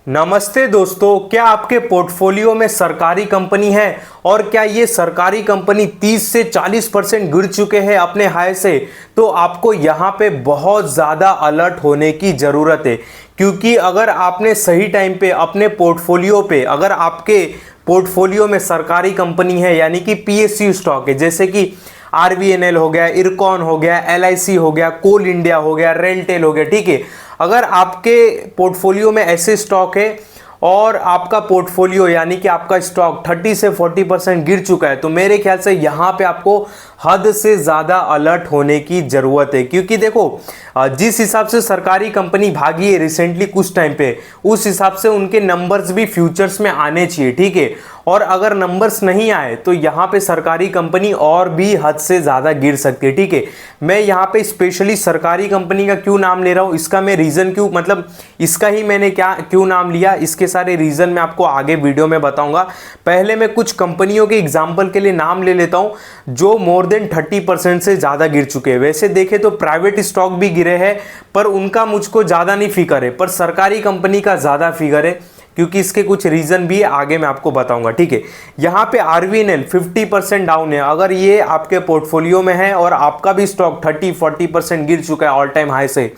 नमस्ते दोस्तों, क्या आपके पोर्टफोलियो में सरकारी कंपनी है और क्या ये सरकारी कंपनी 30 से 40% गिर चुके हैं अपने हाई से? तो आपको यहाँ पे बहुत ज़्यादा अलर्ट होने की ज़रूरत है, क्योंकि अगर आपने सही टाइम पे अपने पोर्टफोलियो पे, अगर आपके पोर्टफोलियो में सरकारी कंपनी है यानी कि पीएसयू स्टॉक है, जैसे कि आरबीएनएल हो गया, इरकॉन हो गया, एलआईसी हो गया, कोल इंडिया हो गया, रेलटेल हो गया, ठीक है। अगर आपके पोर्टफोलियो में ऐसे स्टॉक है और आपका पोर्टफोलियो यानी कि आपका स्टॉक 30 से 40% गिर चुका है, तो मेरे ख्याल से यहाँ पे आपको हद से ज़्यादा अलर्ट होने की ज़रूरत है। क्योंकि देखो, जिस हिसाब से सरकारी कंपनी भागी है रिसेंटली कुछ टाइम पे, उस हिसाब से उनके नंबर्स भी फ्यूचर्स में आने चाहिए, ठीक है। और अगर नंबर्स नहीं आए तो यहाँ पे सरकारी कंपनी और भी हद से ज़्यादा गिर सकती है, ठीक है। मैं यहाँ पे स्पेशली सरकारी कंपनी का क्यों नाम ले रहा हूँ, इसका मैं रीज़न क्यों, मतलब इसका ही मैंने क्यों नाम लिया, इसके सारे रीज़न मैं आपको आगे वीडियो में बताऊंगा। पहले मैं कुछ कंपनियों के एग्जाम्पल के लिए नाम ले लेता हूँ जो मोर देन 30% से ज़्यादा गिर चुके हैं। वैसे देखें तो प्राइवेट स्टॉक भी गिरे हैं, पर उनका मुझको ज़्यादा नहीं फिगर है, पर सरकारी कंपनी का ज़्यादा फिगर है, क्योंकि इसके कुछ रीजन भी है, आगे मैं आपको बताऊंगा, ठीक है। यहाँ पे आरबीएनएल 50% डाउन है। अगर ये आपके पोर्टफोलियो में है और आपका भी स्टॉक 30-40% गिर चुका है ऑल टाइम हाई से,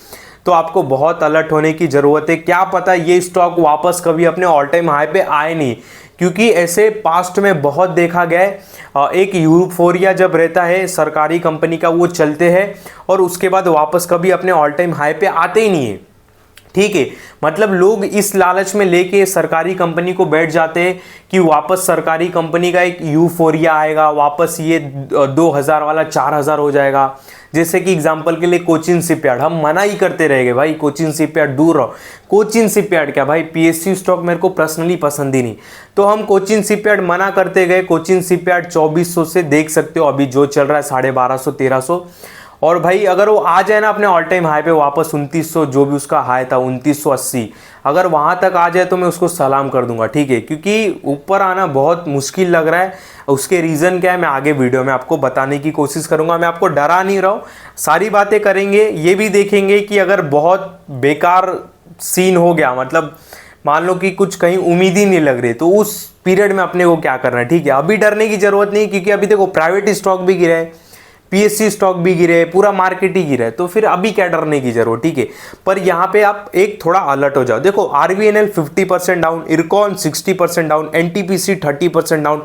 तो आपको बहुत अलर्ट होने की जरूरत है। क्या पता ये स्टॉक वापस कभी अपने ऑल टाइम हाई पे आए नहीं, क्योंकि ऐसे पास्ट में बहुत देखा गया है। एक यूफोरिया जब रहता है सरकारी कंपनी का, वो चलते हैं और उसके बाद वापस कभी अपने ऑल टाइम हाई पे आते ही नहीं है, ठीक है। मतलब लोग इस लालच में लेके सरकारी कंपनी को बैठ जाते हैं कि वापस सरकारी कंपनी का एक यूफोरिया आएगा, वापस ये 2000 वाला 4000 हो जाएगा। जैसे कि एग्जांपल के लिए कोचिन शिपयार्ड, हम मना ही करते रहेंगे भाई कोचिन शिपयार्ड दूर रहो। कोचिन शिपयार्ड क्या भाई, पीएसयू स्टॉक मेरे को पर्सनली पसंद ही नहीं, तो हम कोचिन शिपयार्ड मना करते गए। कोचिन शिपयार्ड 2400 से देख सकते हो अभी जो चल रहा है 1250-1300। और भाई अगर वो आ जाए ना अपने ऑल टाइम हाई पे वापस 2900, जो भी उसका हाई था 2980, अगर वहां तक आ जाए तो मैं उसको सलाम कर दूंगा, ठीक है। क्योंकि ऊपर आना बहुत मुश्किल लग रहा है। उसके रीज़न क्या है मैं आगे वीडियो में आपको बताने की कोशिश करूंगा। मैं आपको डरा नहीं रहा हूँ, सारी बातें करेंगे। ये भी देखेंगे कि अगर बहुत बेकार सीन हो गया, मतलब मान लो कि कुछ कहीं उम्मीद ही नहीं लग रही, तो उस पीरियड में अपने को क्या करना है, ठीक है। अभी डरने की जरूरत नहीं, क्योंकि अभी देखो प्राइवेट स्टॉक भी गिरा है, पीएसयू स्टॉक भी गिरे, पूरा मार्केट ही गिरा है, तो फिर अभी क्या डरने की जरूरत, ठीक है। पर यहाँ पे आप एक थोड़ा अलर्ट हो जाओ। देखो RBNL 50% down, IRCON 60% down, NTPC 30% down,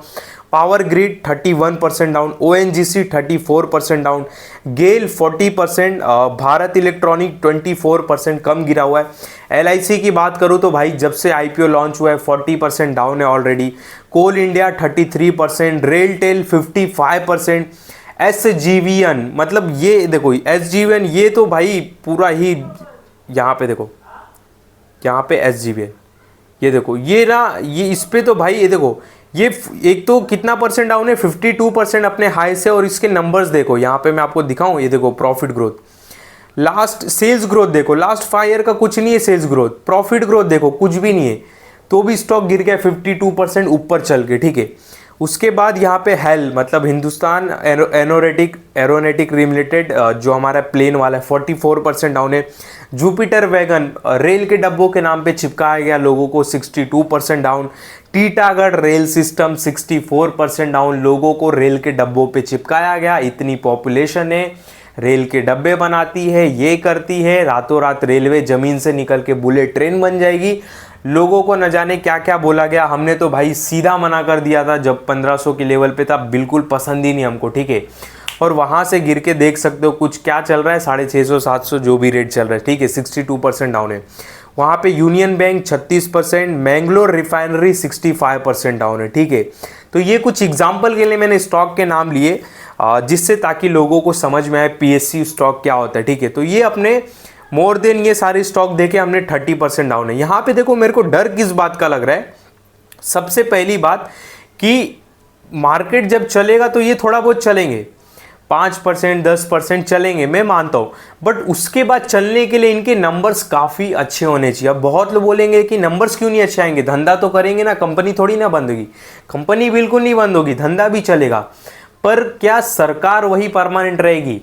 power grid 31% down, ONGC 34% down, GAIL 40%, Bharat electronic 24% कम गिरा हुआ है। एलआईसी की बात करूँ तो भाई जब से आईपीओ लॉन्च हुआ है 40% डाउन है ऑलरेडी। कोल इंडिया 33%, रेलटेल 55%, एसजीवीएन, मतलब ये देखो एसजीवीएन, ये तो भाई पूरा ही, यहाँ पे देखो, यहाँ पे एसजीवीएन, ये देखो, ये ना, ये इस पे तो भाई ये देखो, ये एक तो कितना परसेंट डाउन है, 52% अपने हाई से। और इसके नंबर्स देखो, यहाँ पे मैं आपको दिखाऊं, ये देखो profit growth, last sales growth देखो, लास्ट 5 ईयर का कुछ नहीं है सेल्स ग्रोथ, प्रॉफिट ग्रोथ देखो कुछ भी नहीं है, तो भी स्टॉक गिर गया 52% ऊपर चल के, ठीक है। उसके बाद यहाँ पे हेल, मतलब हिंदुस्तान एरोनॉटिक लिमिटेड, जो हमारा प्लेन वाला है, 44% डाउन है। जुपिटर वैगन, रेल के डब्बों के नाम पे चिपकाया गया लोगों को, 62% down. Titagarh rail system 64% down, लोगों को रेल के डब्बों पे चिपकाया गया। इतनी पॉपुलेशन है, रेल के डब्बे बनाती है, ये करती है, रातों रात रेलवे जमीन से निकल के बुलेट ट्रेन बन जाएगी। लोगों को न जाने क्या क्या बोला गया, हमने तो भाई सीधा मना कर दिया था जब 1500 के लेवल पे था, बिल्कुल पसंद ही नहीं हमको, ठीक है। और वहाँ से गिर के देख सकते हो कुछ क्या चल रहा है, 650-700 जो भी रेट चल रहा है, ठीक है, 62% डाउन है। वहाँ पे union bank 36%, Mangalore refinery 65% down है, ठीक है। तो ये कुछ एग्जाम्पल के लिए मैंने स्टॉक के नाम लिए, जिससे ताकि लोगों को समझ में आए पीएसयू स्टॉक क्या होता है, ठीक है। तो ये अपने मोर देन ये सारे स्टॉक देखे हमने 30% डाउन है। यहाँ पे देखो मेरे को डर किस बात का लग रहा है, सबसे पहली बात कि मार्केट जब चलेगा तो ये थोड़ा बहुत चलेंगे, 5% 10% चलेंगे, मैं मानता हूँ, बट उसके बाद चलने के लिए इनके नंबर्स काफ़ी अच्छे होने चाहिए। अब बहुत लोग बोलेंगे कि नंबर्स क्यों नहीं अच्छे आएंगे, धंधा तो करेंगे ना, कंपनी थोड़ी ना बंद होगी। कंपनी बिल्कुल नहीं बंद होगी, धंधा भी चलेगा, पर क्या सरकार वही परमानेंट रहेगी?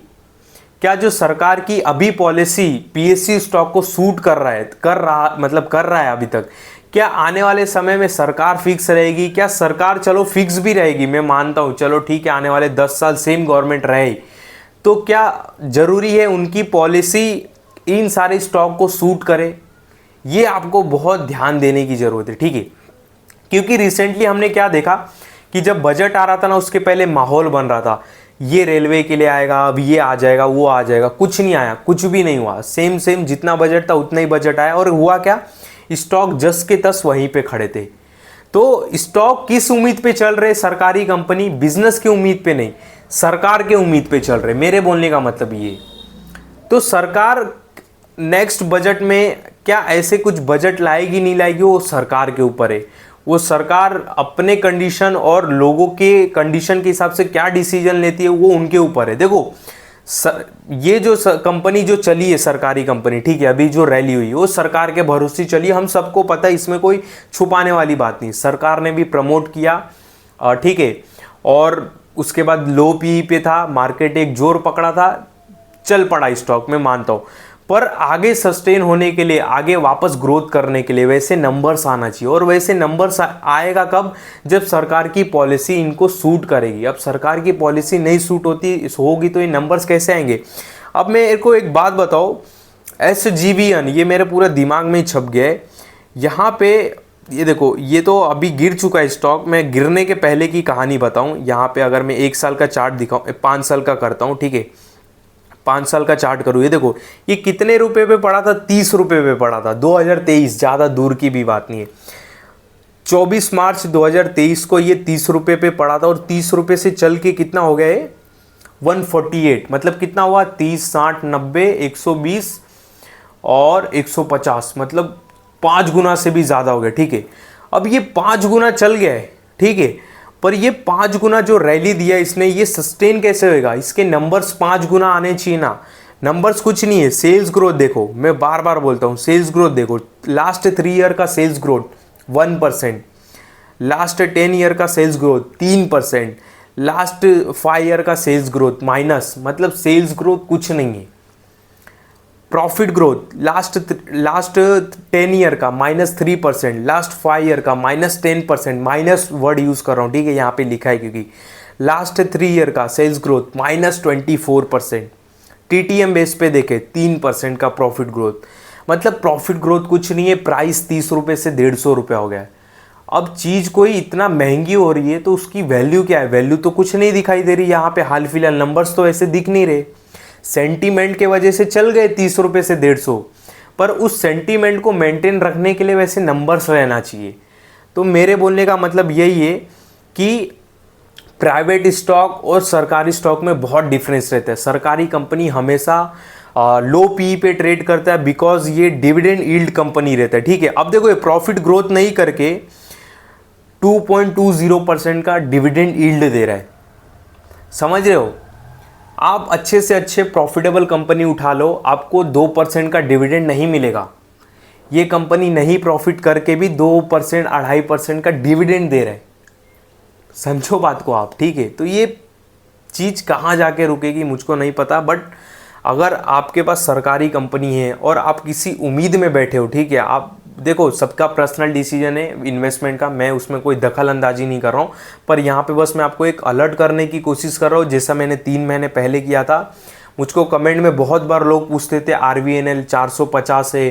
क्या जो सरकार की अभी पॉलिसी पीएसयू स्टॉक को सूट कर रहा है, कर रहा है अभी तक, क्या आने वाले समय में सरकार फिक्स रहेगी? क्या सरकार चलो फिक्स भी रहेगी, मैं मानता हूँ, चलो ठीक है, आने वाले 10 साल सेम गवर्नमेंट रहे, तो क्या जरूरी है उनकी पॉलिसी इन सारे स्टॉक को सूट करे? ये आपको बहुत ध्यान देने की जरूरत है, ठीक है। क्योंकि रिसेंटली हमने क्या देखा कि जब बजट आ रहा था ना, उसके पहले माहौल बन रहा था, ये रेलवे के लिए आएगा, अब ये आ जाएगा, वो आ जाएगा, कुछ नहीं आया, कुछ भी नहीं हुआ। सेम सेम जितना बजट था उतना ही बजट आया, और हुआ क्या, स्टॉक जस के तस वहीं पे खड़े थे। तो स्टॉक किस उम्मीद पे चल रहे? सरकारी कंपनी बिजनेस की उम्मीद पे नहीं, सरकार के उम्मीद पे चल रहे। मेरे बोलने का मतलब ये, तो सरकार नेक्स्ट बजट में क्या ऐसे कुछ बजट लाएगी नहीं लाएगी, वो सरकार के ऊपर है। वो सरकार अपने कंडीशन और लोगों के कंडीशन के हिसाब से क्या डिसीजन लेती है, वो उनके ऊपर है। देखो ये जो कंपनी जो चली है, सरकारी कंपनी, ठीक है, अभी जो रैली हुई वो सरकार के भरोसे चली, हम सबको पता है, इसमें कोई छुपाने वाली बात नहीं। सरकार ने भी प्रमोट किया, ठीक है, और उसके बाद लो पी पे था, मार्केट एक जोर पकड़ा था, चल पड़ा स्टॉक, में मानता हूँ। पर आगे सस्टेन होने के लिए, आगे वापस ग्रोथ करने के लिए वैसे नंबर्स आना चाहिए, और वैसे नंबर्स आएगा कब? जब सरकार की पॉलिसी इनको सूट करेगी। अब सरकार की पॉलिसी नहीं सूट होगी तो ये नंबर्स कैसे आएंगे? अब मेरे को एक बात बताओ, SGVN, ये मेरे पूरा दिमाग में ही छप गया है। यहाँ पे ये देखो, ये तो अभी गिर चुका है स्टॉक। मैं गिरने के पहले की कहानी बताऊँ। यहाँ पे अगर मैं 1 साल का चार्ट दिखाऊँ, 5 साल का करता हूँ, ठीक है, 5 साल का चार्ट करूँ। ये देखो, ये कितने रुपए पे पड़ा था? 30 रुपए पे पड़ा था, 2023, ज़्यादा दूर की भी बात नहीं है। 24 मार्च 2023 को ये 30 रुपए पे पड़ा था, और 30 रुपए से चल के कितना हो गया है? 148, मतलब कितना हुआ? 30, 60, 90, 120 और 150, मतलब 5 गुना से भी ज़्यादा हो गया, ठीक है। अब ये 5 गुना चल गया है, ठीक है, पर ये 5 गुना जो रैली दिया इसने, ये सस्टेन कैसे होएगा? इसके नंबर्स 5 गुना आने चाहिए ना। नंबर्स कुछ नहीं है। सेल्स ग्रोथ देखो, मैं बार बार बोलता हूँ, सेल्स ग्रोथ देखो, लास्ट 3 ईयर का सेल्स ग्रोथ 1%, लास्ट 10 ईयर का सेल्स ग्रोथ 3%, लास्ट 5 ईयर का सेल्स ग्रोथ माइनस, मतलब सेल्स ग्रोथ कुछ नहीं है। प्रॉफिट ग्रोथ लास्ट 10 ईयर का -3%, लास्ट 5 ईयर का -10%, माइनस वर्ड यूज़ कर रहा हूँ, ठीक है, यहाँ पे लिखा है, क्योंकि लास्ट 3 ईयर का सेल्स ग्रोथ -24%। TTM बेस पे देखे 3% का प्रॉफिट ग्रोथ, मतलब प्रॉफिट ग्रोथ कुछ नहीं है। प्राइस 30 रुपये से 150 रुपया हो गया है। अब चीज़ कोई इतना महंगी हो रही है तो उसकी वैल्यू क्या है? वैल्यू तो कुछ नहीं दिखाई दे रही यहाँ पे हाल फिलहाल, नंबर्स तो ऐसे दिख नहीं रहे। सेंटीमेंट के वजह से चल गए 30 रुपये से 150, पर उस सेंटीमेंट को मेंटेन रखने के लिए वैसे नंबर्स रहना चाहिए। तो मेरे बोलने का मतलब यही है कि प्राइवेट स्टॉक और सरकारी स्टॉक में बहुत डिफरेंस रहता है। सरकारी कंपनी हमेशा लो पी पे ट्रेड करता है, बिकॉज ये डिविडेंड यील्ड कंपनी रहता है, ठीक है। अब देखो, ये प्रॉफिट ग्रोथ नहीं करके 2.20% का डिविडेंड यील्ड दे रहा है, समझ रहे हो? आप अच्छे से अच्छे प्रॉफिटेबल कंपनी उठा लो, आपको 2% का डिविडेंड नहीं मिलेगा। ये कंपनी नहीं प्रॉफिट करके भी 2%, 2.5% का डिविडेंड दे रहे हैं, समझो बात को आप, ठीक है। तो ये चीज़ कहाँ जाके रुकेगी मुझको नहीं पता, बट अगर आपके पास सरकारी कंपनी है और आप किसी उम्मीद में बैठे हो, ठीक है, आप देखो, सबका पर्सनल डिसीजन है इन्वेस्टमेंट का, मैं उसमें कोई दखल अंदाजी नहीं कर रहा हूँ, पर यहाँ पे बस मैं आपको एक अलर्ट करने की कोशिश कर रहा हूँ, जैसा मैंने 3 महीने पहले किया था। मुझको कमेंट में बहुत बार लोग पूछते थे RVNL 450 है,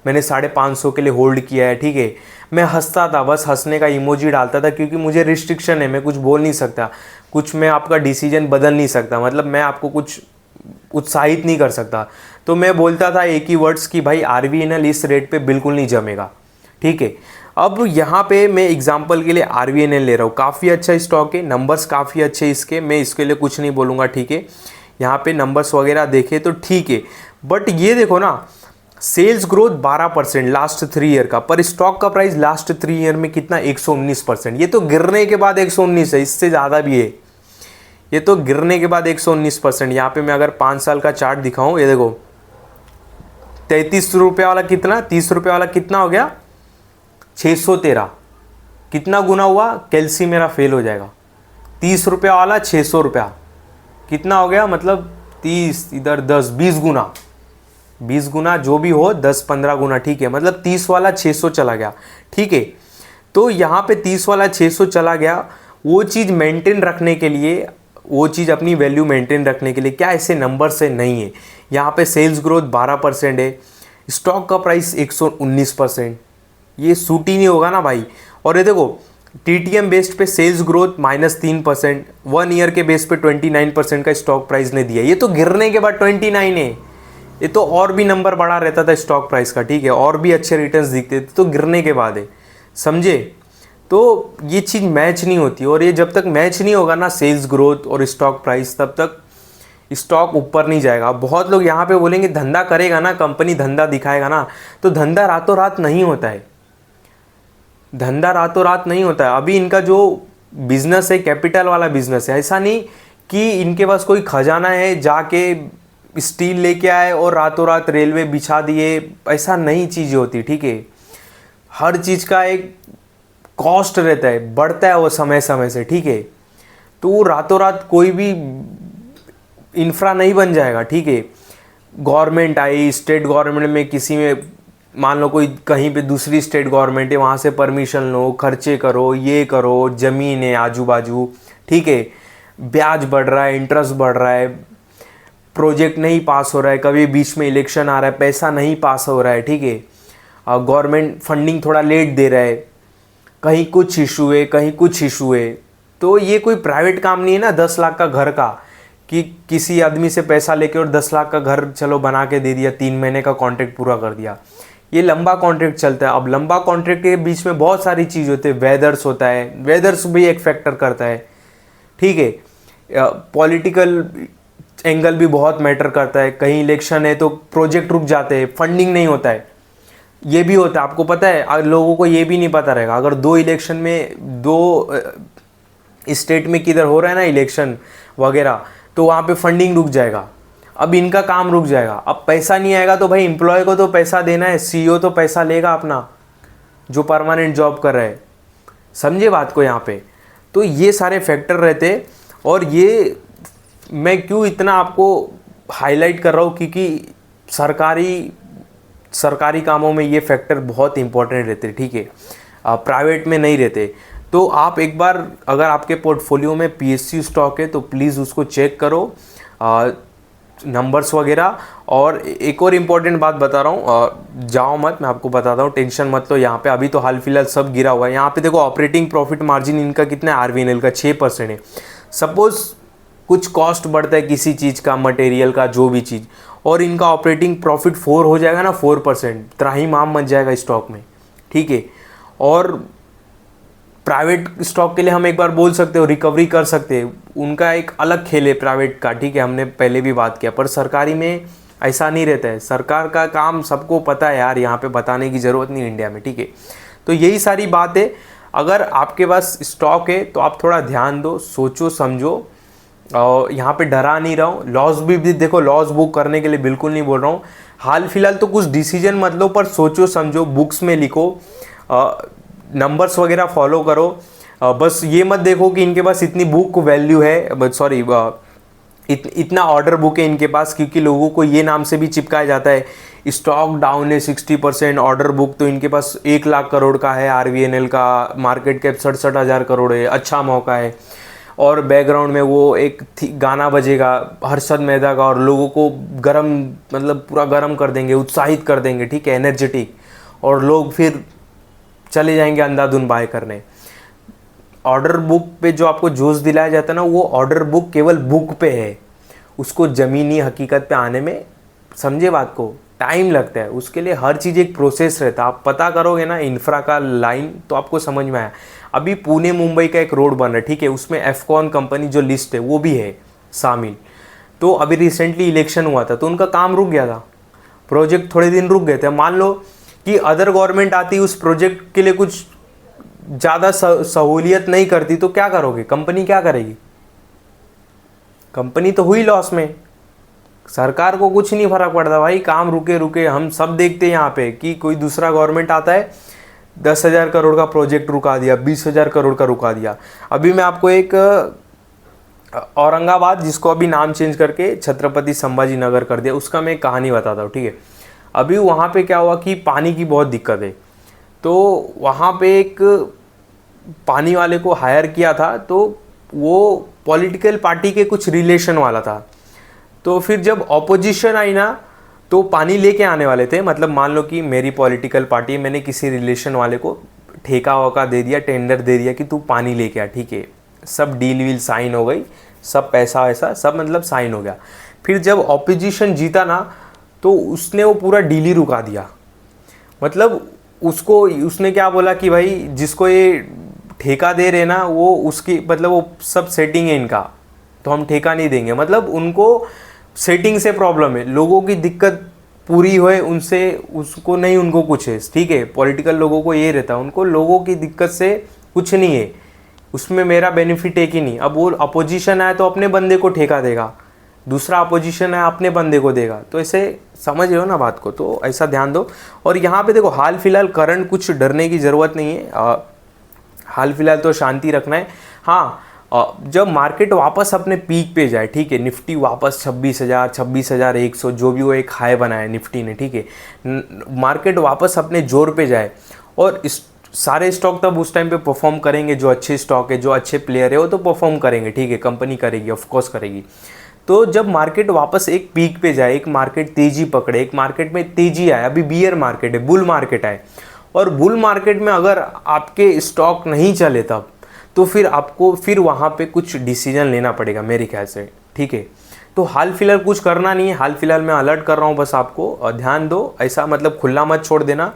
मैंने 550 के लिए होल्ड किया है, ठीक है। मैं हंसता था, बस हंसने का इमोजी डालता था, क्योंकि मुझे रिस्ट्रिक्शन है, मैं कुछ बोल नहीं सकता, कुछ मैं आपका डिसीजन बदल नहीं सकता, मतलब मैं आपको कुछ उत्साहित नहीं कर सकता। तो मैं बोलता था एक ही वर्ड्स कि भाई RVNL इस रेट पे बिल्कुल नहीं जमेगा, ठीक है। अब यहाँ पे मैं एग्जांपल के लिए RVNL ले रहा हूँ, काफ़ी अच्छा स्टॉक है, नंबर्स काफ़ी अच्छे इसके, मैं इसके लिए कुछ नहीं बोलूँगा, ठीक है। यहाँ पे नंबर्स वगैरह देखे तो ठीक है, बट ये देखो ना, सेल्स ग्रोथ 12% लास्ट 3 ईयर का, पर स्टॉक का प्राइस लास्ट 3 ईयर में कितना? 119%। ये तो गिरने के बाद 119 है, इससे ज़्यादा भी है, ये तो गिरने के बाद 119%। यहाँ पे मैं अगर 5 साल का चार्ट दिखाऊं, ये देखो, 33 रुपये वाला कितना, 30 रुपये वाला कितना हो गया? 613। कितना गुना हुआ? कैलसी मेरा फेल हो जाएगा। 30 रुपये वाला 600 रुपया कितना हो गया? मतलब 30 इधर 10, 20 गुना, 20 गुना जो भी हो, 10-15 गुना, ठीक है, मतलब 30 वाला 600 चला गया, ठीक है। तो यहाँ पे 30 वाला 600 चला गया, वो चीज़ मेंटेन रखने के लिए, वो चीज़ अपनी वैल्यू मेंटेन रखने के लिए क्या ऐसे नंबर से नहीं है। यहाँ पे सेल्स ग्रोथ 12% है, स्टॉक का प्राइस 119%, ये सूट ही नहीं होगा ना भाई। और ये देखो TTM बेस्ड पे सेल्स ग्रोथ -3%, 1 ईयर के बेस पे 29% का स्टॉक प्राइस ने दिया। ये तो गिरने के बाद 29 है, ये तो और भी नंबर बढ़ा रहता था स्टॉक प्राइस का, ठीक है, और भी अच्छे रिटर्न्स दिखते थे, तो गिरने के बाद है, समझे। तो ये चीज़ मैच नहीं होती, और ये जब तक मैच नहीं होगा ना सेल्स ग्रोथ और स्टॉक प्राइस, तब तक स्टॉक ऊपर नहीं जाएगा। बहुत लोग यहाँ पे बोलेंगे धंधा करेगा ना, कंपनी धंधा दिखाएगा ना, तो धंधा रातों रात नहीं होता है, धंधा रातों रात नहीं होता है। अभी इनका जो बिजनेस है कैपिटल वाला बिजनेस है, ऐसा नहीं कि इनके पास कोई खजाना है जाके स्टील लेके आए और रातों रात रेलवे बिछा दिए, ऐसा नहीं चीज़ें होती, ठीक है। हर चीज़ का एक कॉस्ट रहता है, बढ़ता है वो समय समय से, ठीक है। तो रातों रात कोई भी इंफ्रा नहीं बन जाएगा, ठीक है। गवर्नमेंट आई, स्टेट गवर्नमेंट में किसी में मान लो कोई कहीं पे दूसरी स्टेट गवर्नमेंट है, वहाँ से परमिशन लो, खर्चे करो, ये करो, ज़मीन है आजू बाजू, ठीक है, ब्याज बढ़ रहा है, इंटरेस्ट बढ़ रहा है, प्रोजेक्ट नहीं पास हो रहा है, कभी बीच में इलेक्शन आ रहा है, पैसा नहीं पास हो रहा है, ठीक है, गवर्नमेंट फंडिंग थोड़ा लेट दे रहा है, कहीं कुछ इशू है, कहीं कुछ इशू है। तो ये कोई प्राइवेट काम नहीं है ना 10 लाख का घर का, कि किसी आदमी से पैसा लेके और 10 लाख का घर चलो बना के दे दिया, 3 महीने का कॉन्ट्रैक्ट पूरा कर दिया। ये लंबा कॉन्ट्रैक्ट चलता है। अब लंबा कॉन्ट्रैक्ट के बीच में बहुत सारी चीज़ होती है, वेदर्स होता है, वेदर्स भी एक फैक्टर करता है, ठीक है, पॉलिटिकल एंगल भी बहुत मैटर करता है, कहीं इलेक्शन है तो प्रोजेक्ट रुक जाते हैं, फंडिंग नहीं होता है, ये भी होता है। आपको पता है, लोगों को ये भी नहीं पता रहेगा, अगर 2 इलेक्शन में 2 स्टेट में किधर हो रहा है ना इलेक्शन वगैरह, तो वहाँ पे फंडिंग रुक जाएगा, अब इनका काम रुक जाएगा। अब पैसा नहीं आएगा तो भाई एम्प्लॉय को तो पैसा देना है, CEO तो पैसा लेगा अपना, जो परमानेंट जॉब कर रहा है, समझे बात को यहाँ पे। तो ये सारे फैक्टर रहते, और ये मैं क्यों इतना आपको हाईलाइट कर रहा हूँ, क्योंकि सरकारी कामों में ये फैक्टर बहुत इंपॉर्टेंट रहते, ठीक है, प्राइवेट में नहीं रहते। तो आप एक बार अगर आपके पोर्टफोलियो में PSU स्टॉक है तो प्लीज़ उसको चेक करो, नंबर्स वगैरह। और एक और इम्पॉर्टेंट बात बता रहा हूँ, जाओ मत, मैं आपको बताता हूँ, टेंशन मत लो। यहाँ पे अभी तो हाल फिलहाल सब गिरा हुआ है। यहाँ पे देखो ऑपरेटिंग प्रॉफिट मार्जिन इनका कितना है, RVNL का 6% है। सपोज कुछ कॉस्ट बढ़ता है किसी चीज़ का, मटेरियल का, जो भी चीज़, और इनका ऑपरेटिंग प्रॉफिट 4 हो जाएगा ना, 4%, त्राहिमाम मच जाएगा स्टॉक में, ठीक है। और प्राइवेट स्टॉक के लिए हम एक बार बोल सकते हो रिकवरी कर सकते हैं, उनका एक अलग खेल है प्राइवेट का, ठीक है, हमने पहले भी बात किया। पर सरकारी में ऐसा नहीं रहता है, सरकार का काम सबको पता है यार, यहाँ पे बताने की ज़रूरत नहीं इंडिया में, ठीक है। तो यही सारी बात है। अगर आपके पास स्टॉक है तो आप थोड़ा ध्यान दो, सोचो समझो, और यहाँ पे डरा नहीं रहा हूँ। लॉस भी देखो, लॉस बुक करने के लिए बिल्कुल नहीं बोल रहा हूँ। हाल फिलहाल तो कुछ डिसीजन मत लो, पर सोचो समझो, बुक्स में लिखो, नंबर्स वगैरह फॉलो करो। बस ये मत देखो कि इनके पास इतनी बुक वैल्यू है, सॉरी इतना ऑर्डर बुक है इनके पास, क्योंकि लोगों को ये नाम से भी चिपकाया जाता है, स्टॉक डाउन है 60%, ऑर्डर बुक तो इनके पास 1 लाख करोड़ का है, RVNL का मार्केट कैप 67,000 करोड़ है, अच्छा मौका है। और बैकग्राउंड में वो एक गाना बजेगा हर्षद मेहता का, और लोगों को गरम, मतलब पूरा गरम कर देंगे, उत्साहित कर देंगे, ठीक है, एनर्जेटिक, और लोग फिर चले जाएंगे अंधाधुन बाय करने। ऑर्डर बुक पे जो आपको जोश दिलाया जाता है ना, वो ऑर्डर बुक केवल बुक पे है, उसको ज़मीनी हकीकत पे आने में, समझे बात को, टाइम लगता है। उसके लिए हर चीज़ एक प्रोसेस रहता है। आप पता करोगे ना इंफ्रा का लाइन, तो आपको समझ में आया। अभी पुणे मुंबई का एक रोड बन रहा है, ठीक है, उसमें एफकॉन कंपनी जो लिस्ट है वो भी है शामिल। तो अभी रिसेंटली इलेक्शन हुआ था तो उनका काम रुक गया था, प्रोजेक्ट थोड़े दिन रुक गए थे। मान लो कि अदर गवर्नमेंट आती उस प्रोजेक्ट के लिए कुछ ज़्यादा सहूलियत नहीं करती, तो क्या करोगे, कंपनी क्या करेगी? कंपनी तो हुई लॉस में। सरकार को कुछ नहीं फर्क पड़ता भाई, काम रुके रुके। हम सब देखते हैं यहाँ पे कि कोई दूसरा गवर्नमेंट आता है, 10,000 करोड़ का प्रोजेक्ट रुका दिया, 20,000 करोड़ का रुका दिया। अभी मैं आपको एक औरंगाबाद, जिसको अभी नाम चेंज करके छत्रपति संभाजी नगर कर दिया, उसका मैं एक कहानी बताता हूँ, ठीक है। अभी वहाँ पे क्या हुआ कि पानी की बहुत दिक्कत है, तो वहाँ पे एक पानी वाले को हायर किया था, तो वो पॉलिटिकल पार्टी के कुछ रिलेशन वाला था। तो फिर जब ऑपोजिशन आई ना, तो पानी लेके आने वाले थे, मतलब मान लो कि मेरी पॉलिटिकल पार्टी, मैंने किसी रिलेशन वाले को ठेका वका दे दिया, टेंडर दे दिया कि तू पानी लेके आ, ठीक है, सब डील वील साइन हो गई, सब पैसा वैसा सब मतलब साइन हो गया। फिर जब ऑपोजिशन जीता ना, तो उसने वो पूरा डील ही रुका दिया। मतलब उसने क्या बोला कि भाई जिसको ये ठेका दे रहे ना, वो उसकी मतलब वो सब सेटिंग है इनका, तो हम ठेका नहीं देंगे। मतलब उनको सेटिंग से प्रॉब्लम है, लोगों की दिक्कत पूरी होए उनसे, उसको नहीं, उनको कुछ है, ठीक है। पॉलिटिकल लोगों को ये रहता है, उनको लोगों की दिक्कत से कुछ नहीं है, उसमें मेरा बेनिफिट है कि नहीं। अब वो अपोजिशन आए तो अपने बंदे को ठेका देगा, दूसरा अपोजिशन है अपने बंदे को देगा, तो ऐसे समझ रहे हो ना बात को, तो ऐसा ध्यान दो। और यहाँ पे देखो, हाल फिलहाल करंट कुछ डरने की ज़रूरत नहीं है, हाल फिलहाल तो शांति रखना है। हाँ, जब मार्केट वापस अपने पीक पे जाए, ठीक है, निफ्टी वापस 26,000 26,100 जो भी वो एक हाई बनाया निफ्टी ने, ठीक है, मार्केट वापस अपने जोर पे जाए, और सारे स्टॉक तब उस टाइम पे परफॉर्म करेंगे, जो अच्छे स्टॉक है, जो अच्छे प्लेयर है, वो तो परफॉर्म करेंगे, ठीक है, कंपनी करेगी, ऑफकोर्स करेगी। तो जब मार्केट वापस एक पीक पे जाए, एक मार्केट तेजी पकड़े, एक मार्केट में तेजी आए, अभी बियर मार्केट है, बुल मार्केट आए, और बुल मार्केट में अगर आपके स्टॉक नहीं चले तब, तो फिर आपको फिर वहाँ पे कुछ डिसीजन लेना पड़ेगा मेरे ख्याल से, ठीक है। तो हाल फिलहाल कुछ करना नहीं है, हाल फिलहाल मैं अलर्ट कर रहा हूँ बस आपको, और ध्यान दो, ऐसा मतलब खुला मत छोड़ देना,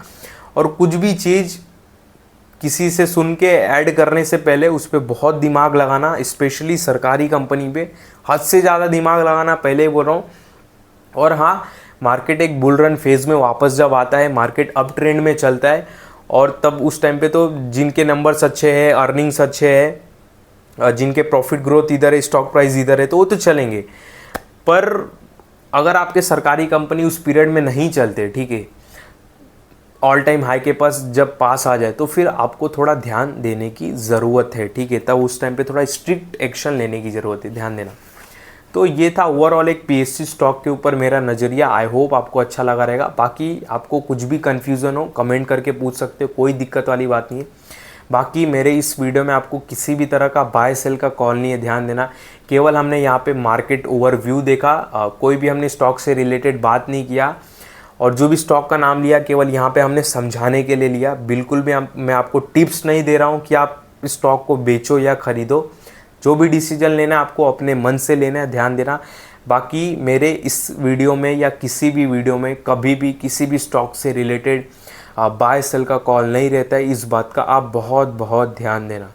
और कुछ भी चीज़ किसी से सुन के ऐड करने से पहले उस पर बहुत दिमाग लगाना, स्पेशली सरकारी कंपनी पे हद से ज़्यादा दिमाग लगाना, पहले ही बोल रहा हूँ। और हाँ, मार्केट एक बुल रन फेज़ में वापस जब आता है, मार्केट अप ट्रेंड में चलता है, और तब उस टाइम पे तो जिनके नंबर्स अच्छे हैं, अर्निंग्स अच्छे हैं, जिनके प्रॉफिट ग्रोथ इधर है, स्टॉक प्राइस इधर है, तो वो तो चलेंगे। पर अगर आपके सरकारी कंपनी उस पीरियड में नहीं चलते, ठीक है, ऑल टाइम हाई के पास जब पास आ जाए, तो फिर आपको थोड़ा ध्यान देने की ज़रूरत है, ठीक है, तब उस टाइम पे थोड़ा स्ट्रिक्ट एक्शन लेने की ज़रूरत है, ध्यान देना। तो ये था ओवरऑल एक पीएससी स्टॉक के ऊपर मेरा नज़रिया। आई होप आपको अच्छा लगा रहेगा। बाकी आपको कुछ भी कन्फ्यूज़न हो कमेंट करके पूछ सकते हो, कोई दिक्कत वाली बात नहीं है। बाकी मेरे इस वीडियो में आपको किसी भी तरह का बाय सेल का कॉल नहीं है, ध्यान देना। केवल हमने यहाँ पे मार्केट ओवरव्यू देखा, कोई भी हमने स्टॉक से रिलेटेड बात नहीं किया, और जो भी स्टॉक का नाम लिया केवल यहाँ पे हमने समझाने के लिए लिया। बिल्कुल भी मैं आपको टिप्स नहीं दे रहा हूँ कि आप स्टॉक को बेचो या ख़रीदो। जो भी डिसीजन लेना है आपको अपने मन से लेना है, ध्यान देना। बाकी मेरे इस वीडियो में या किसी भी वीडियो में कभी भी किसी भी स्टॉक से रिलेटेड बाय सेल का कॉल नहीं रहता है, इस बात का आप बहुत बहुत ध्यान देना।